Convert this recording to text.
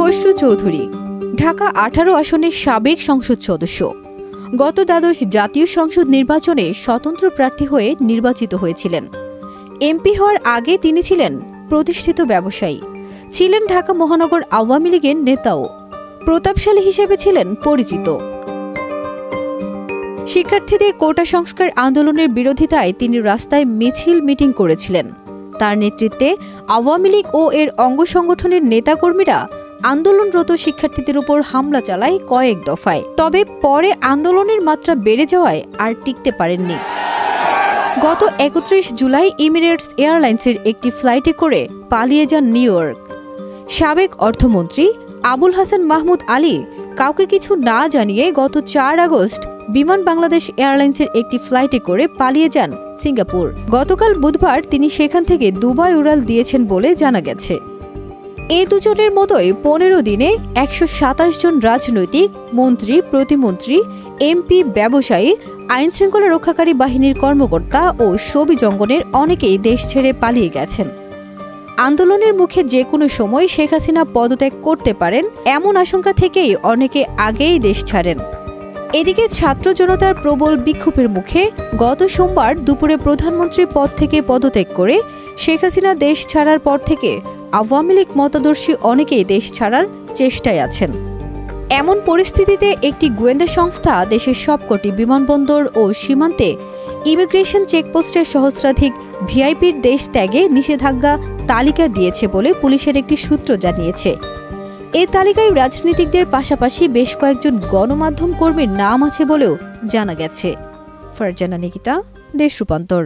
খসরু চৌধুরী ঢাকা ১৮ আসনের সাবেক সংসদ সদস্য। গত দ্বাদশ জাতীয় সংসদ নির্বাচনে স্বতন্ত্র প্রার্থী হয়ে নির্বাচিত হয়েছিলেন। এমপি হওয়ার আগে তিনি ছিলেন প্রতিষ্ঠিত ব্যবসায়ী, ছিলেন ঢাকা মহানগর আওয়ামী লীগের নেতাও, প্রতাপশালী হিসেবে ছিলেন পরিচিত। শিক্ষার্থীদের কোটা সংস্কার আন্দোলনের বিরোধিতায় তিনি রাস্তায় মিছিল মিটিং করেছিলেন। তার নেতৃত্বে আওয়ামী লীগ ও এর অঙ্গ সংগঠনের নেতাকর্মীরা আন্দোলনরত শিক্ষার্থীদের উপর হামলা চালায় কয়েক দফায়। তবে পরে আন্দোলনের মাত্রা বেড়ে যাওয়ায় আর টিকতে পারেননি। গত ৩১ জুলাই এমিরেটস এয়ারলাইন্সের একটি ফ্লাইটে করে পালিয়ে যান নিউ ইয়র্ক। সাবেক অর্থমন্ত্রী আবুল হাসান মাহমুদ আলী কাউকে কিছু না জানিয়ে গত ৪ আগস্ট বিমান বাংলাদেশ এয়ারলাইন্সের একটি ফ্লাইটে করে পালিয়ে যান সিঙ্গাপুর। গতকাল বুধবার তিনি সেখান থেকে দুবাই উড়াল দিয়েছেন বলে জানা গেছে। এই দুজনের মতোই ১৫ দিনে ১২৭ জন রাজনৈতিক, মন্ত্রী, প্রতিমন্ত্রী, এমপি, ব্যবসায়ী, আইনশৃঙ্খলা রক্ষাকারী বাহিনীর কর্মকর্তা ও সবি জঙ্গনের অনেকেই দেশ ছেড়ে পালিয়ে গেছেন। আন্দোলনের মুখে যে কোনো সময় শেখ হাসিনা পদত্যাগ করতে পারেন এমন আশঙ্কা থেকেই অনেকে আগেই দেশ ছাড়েন। এদিকে ছাত্র জনতার প্রবল বিক্ষোভের মুখে গত সোমবার দুপুরে প্রধানমন্ত্রীর পদ থেকে পদত্যাগ করে শেখ হাসিনা দেশ ছাড়ার পর থেকে আওয়ামী লীগ মতাদর্শী অনেকেই দেশ ছাড়ার চেষ্টায় আছেন। এমন পরিস্থিতিতে একটি গোয়েন্দা সংস্থা দেশের সবকটি বিমানবন্দর ও সীমান্তে ইমিগ্রেশন চেকপোস্টের সহস্রাধিক ভিআইপির দেশ ত্যাগে নিষেধাজ্ঞা তালিকা দিয়েছে বলে পুলিশের একটি সূত্র জানিয়েছে। এই তালিকায় রাজনীতিকদের পাশাপাশি বেশ কয়েকজন গণমাধ্যম কর্মীর নাম আছে বলেও জানা গেছে। ফারজানা নিকিতা, দেশ রূপান্তর।